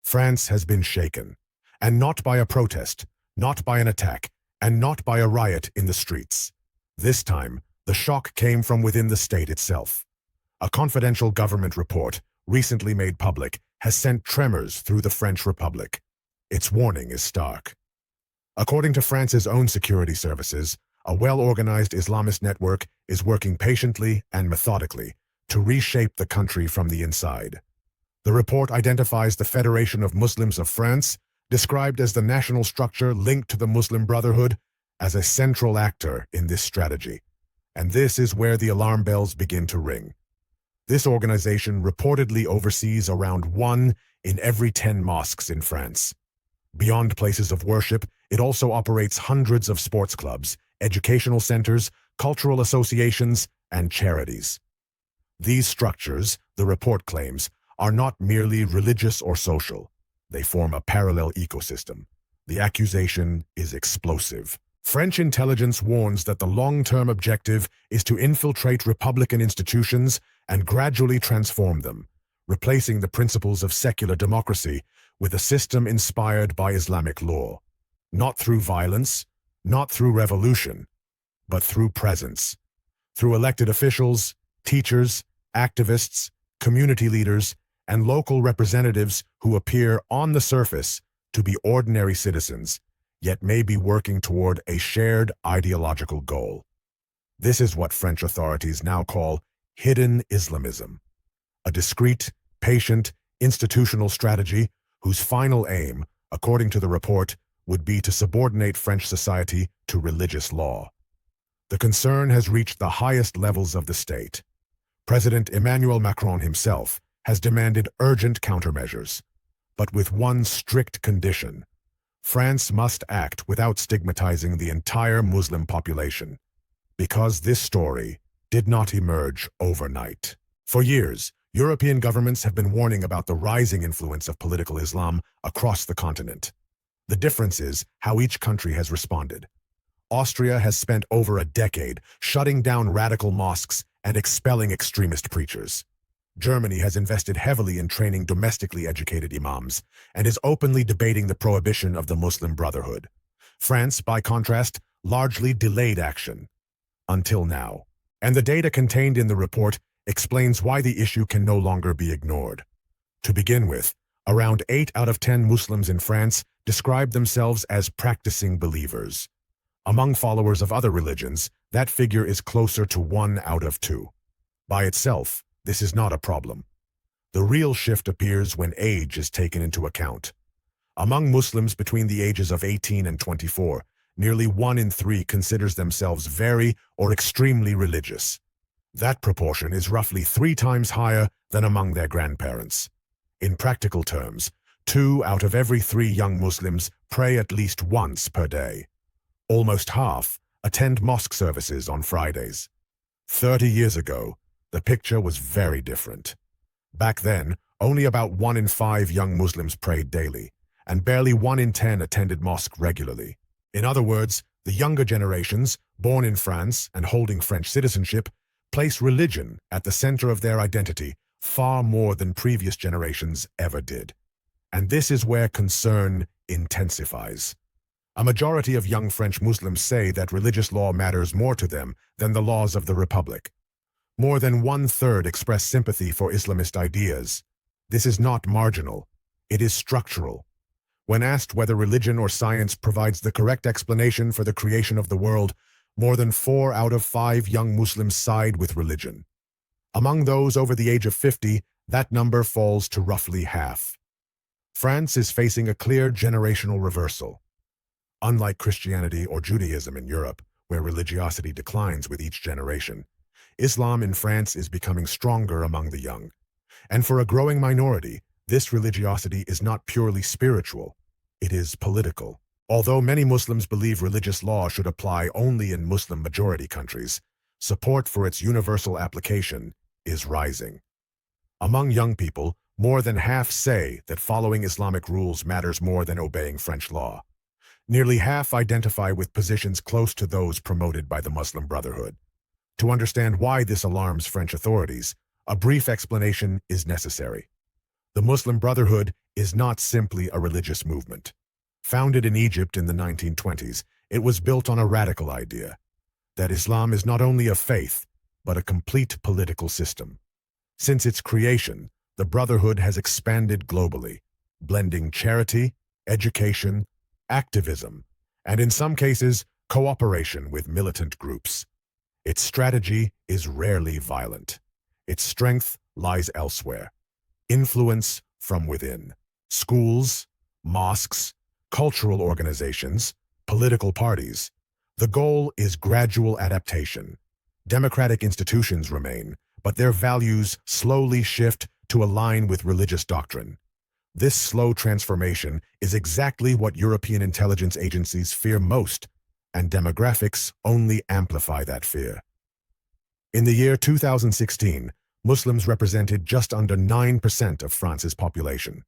France has been shaken, and not by a protest, not by an attack, and not by a riot in the streets. This time, the shock came from within the state itself. A confidential government report, recently made public, has sent tremors through the French Republic. Its warning is stark. According to France's own security services, a well-organized Islamist network is working patiently and methodically to reshape the country from the inside. The report identifies the Federation of Muslims of France, described as the national structure linked to the Muslim Brotherhood, as a central actor in this strategy. And this is where the alarm bells begin to ring. This organization reportedly oversees around 1 in every 10 mosques in France. Beyond places of worship, it also operates hundreds of sports clubs, educational centers, cultural associations, and charities. These structures, the report claims, are not merely religious or social. They form a parallel ecosystem. The accusation is explosive. French intelligence warns that the long-term objective is to infiltrate republican institutions and gradually transform them, replacing the principles of secular democracy with a system inspired by Islamic law. Not through violence, not through revolution, but through presence. Through elected officials, teachers, activists, community leaders, and local representatives who appear on the surface to be ordinary citizens, yet may be working toward a shared ideological goal. This is what French authorities now call hidden Islamism, a discreet, patient, institutional strategy whose final aim, according to the report, would be to subordinate French society to religious law. The concern has reached the highest levels of the state. President Emmanuel Macron himself has demanded urgent countermeasures, but with one strict condition: France must act without stigmatizing the entire Muslim population, because this story did not emerge overnight. For years, European governments have been warning about the rising influence of political Islam across the continent. The difference is how each country has responded. Austria has spent over a decade shutting down radical mosques and expelling extremist preachers. Germany has invested heavily in training domestically educated imams and is openly debating the prohibition of the Muslim Brotherhood. France, by contrast, largely delayed action. Until now. And the data contained in the report explains why the issue can no longer be ignored. To begin with, around 8 out of 10 Muslims in France describe themselves as practicing believers. Among followers of other religions, that figure is closer to 1 out of 2. By itself, this is not a problem. The real shift appears when age is taken into account. Among Muslims between the ages of 18 and 24, nearly 1 in 3 considers themselves very or extremely religious. That proportion is roughly 3 times higher than among their grandparents. In practical terms, 2 out of every 3 young Muslims pray at least once per day. Almost half attend mosque services on Fridays. 30 years ago, the picture was very different. Back then, only about 1 in 5 young Muslims prayed daily, and barely 1 in 10 attended mosque regularly. In other words, the younger generations, born in France and holding French citizenship, place religion at the center of their identity far more than previous generations ever did. And this is where concern intensifies. A majority of young French Muslims say that religious law matters more to them than the laws of the Republic. More than 1/3 express sympathy for Islamist ideas. This is not marginal, it is structural. When asked whether religion or science provides the correct explanation for the creation of the world, more than 4 out of 5 young Muslims side with religion. Among those over the age of 50, that number falls to roughly half. France is facing a clear generational reversal. Unlike Christianity or Judaism in Europe, where religiosity declines with each generation, Islam in France is becoming stronger among the young. And for a growing minority, this religiosity is not purely spiritual, it is political. Although many Muslims believe religious law should apply only in Muslim-majority countries, support for its universal application is rising. Among young people, more than half say that following Islamic rules matters more than obeying French law. Nearly half identify with positions close to those promoted by the Muslim Brotherhood. To understand why this alarms French authorities, a brief explanation is necessary. The Muslim Brotherhood is not simply a religious movement. Founded in Egypt in the 1920s, it was built on a radical idea that Islam is not only a faith, but a complete political system. Since its creation, the Brotherhood has expanded globally, blending charity, education, activism, and in some cases, cooperation with militant groups. Its strategy is rarely violent. Its strength lies elsewhere. Influence from within. Schools, mosques, cultural organizations, political parties. The goal is gradual adaptation. Democratic institutions remain, but their values slowly shift to align with religious doctrine. This slow transformation is exactly what European intelligence agencies fear most, and demographics only amplify that fear. In the year 2016, Muslims represented just under 9% of France's population.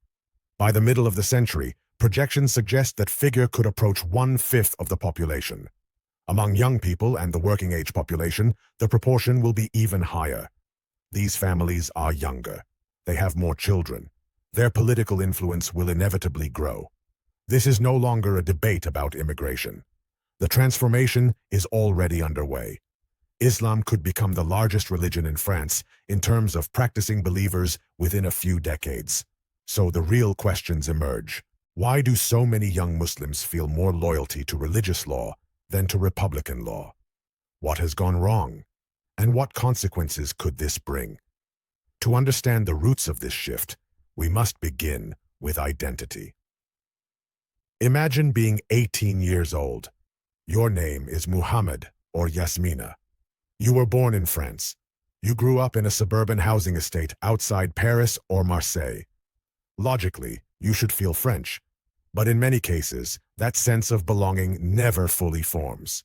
By the middle of the century, projections suggest that figure could approach 1/5 of the population. Among young people and the working-age population, the proportion will be even higher. These families are younger. They have more children. Their political influence will inevitably grow. This is no longer a debate about immigration. The transformation is already underway. Islam could become the largest religion in France in terms of practicing believers within a few decades. So the real questions emerge. Why do so many young Muslims feel more loyalty to religious law than to Republican law? What has gone wrong? And what consequences could this bring? To understand the roots of this shift, we must begin with identity. Imagine being 18 years old. Your name is Muhammad or Yasmina. You were born in France. You grew up in a suburban housing estate outside Paris or Marseille. Logically, you should feel French, but in many cases, that sense of belonging never fully forms.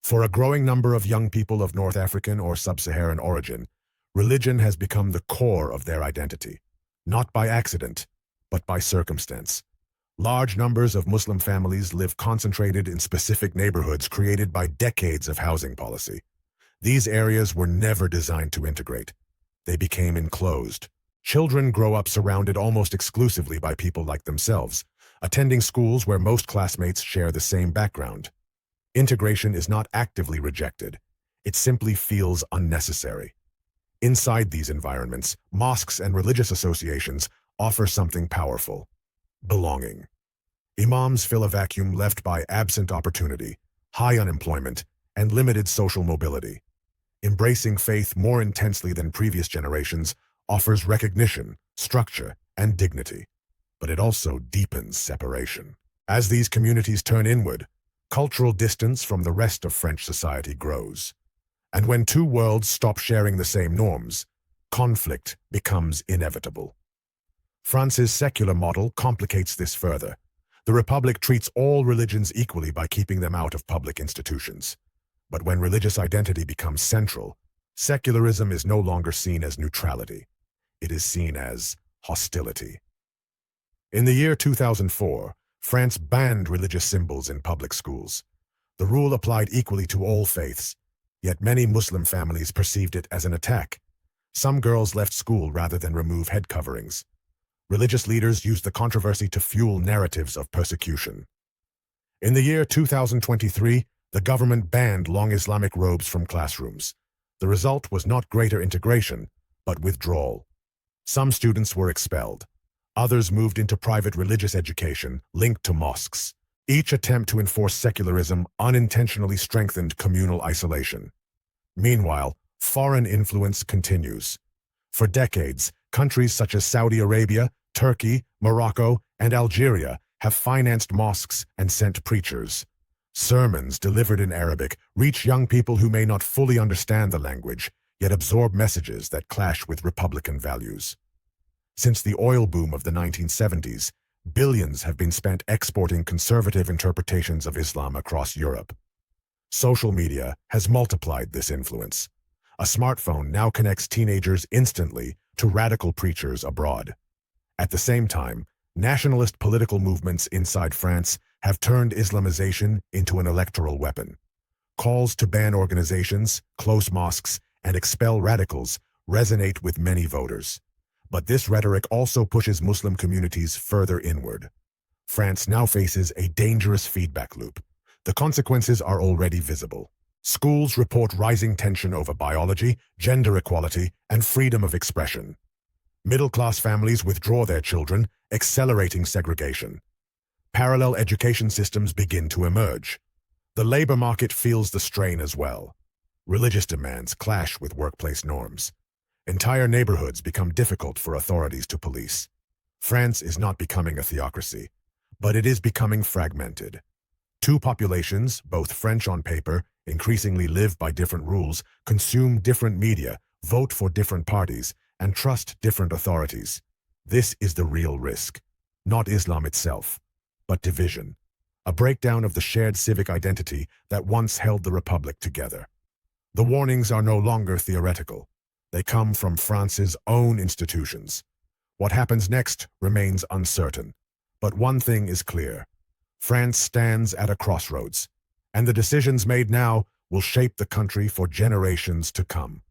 For a growing number of young people of North African or Sub-Saharan origin, religion has become the core of their identity, not by accident, but by circumstance. Large numbers of Muslim families live concentrated in specific neighborhoods created by decades of housing policy. These areas were never designed to integrate. They became enclosed. Children grow up surrounded almost exclusively by people like themselves, attending schools where most classmates share the same background. Integration is not actively rejected. It simply feels unnecessary. Inside these environments, mosques and religious associations offer something powerful: belonging. Imams fill a vacuum left by absent opportunity, high unemployment, and limited social mobility. Embracing faith more intensely than previous generations offers recognition, structure, and dignity, but it also deepens separation. As these communities turn inward, cultural distance from the rest of French society grows. And when two worlds stop sharing the same norms, conflict becomes inevitable. France's secular model complicates this further. The Republic treats all religions equally by keeping them out of public institutions. But when religious identity becomes central, secularism is no longer seen as neutrality. It is seen as hostility. In the year 2004, France banned religious symbols in public schools. The rule applied equally to all faiths, yet many Muslim families perceived it as an attack. Some girls left school rather than remove head coverings. Religious leaders used the controversy to fuel narratives of persecution. In the year 2023, the government banned long Islamic robes from classrooms. The result was not greater integration, but withdrawal. Some students were expelled. Others moved into private religious education linked to mosques. Each attempt to enforce secularism unintentionally strengthened communal isolation. Meanwhile, foreign influence continues. For decades, countries such as Saudi Arabia, Turkey, Morocco, and Algeria have financed mosques and sent preachers. Sermons delivered in Arabic reach young people who may not fully understand the language, yet absorb messages that clash with Republican values. Since the oil boom of the 1970s, billions have been spent exporting conservative interpretations of Islam across Europe. Social media has multiplied this influence. A smartphone now connects teenagers instantly to radical preachers abroad. At the same time, nationalist political movements inside France have turned Islamization into an electoral weapon. Calls to ban organizations, close mosques, and expel radicals resonate with many voters. But this rhetoric also pushes Muslim communities further inward. France now faces a dangerous feedback loop. The consequences are already visible. Schools report rising tension over biology, gender equality, and freedom of expression. Middle-class families withdraw their children, accelerating segregation. Parallel education systems begin to emerge. The labor market feels the strain as well. Religious demands clash with workplace norms. Entire neighborhoods become difficult for authorities to police. France is not becoming a theocracy, but it is becoming fragmented. Two populations, both French on paper, increasingly live by different rules, consume different media, vote for different parties, and trust different authorities. This is the real risk. Not Islam itself, but division. A breakdown of the shared civic identity that once held the Republic together. The warnings are no longer theoretical. They come from France's own institutions. What happens next remains uncertain. But one thing is clear. France stands at a crossroads, and the decisions made now will shape the country for generations to come.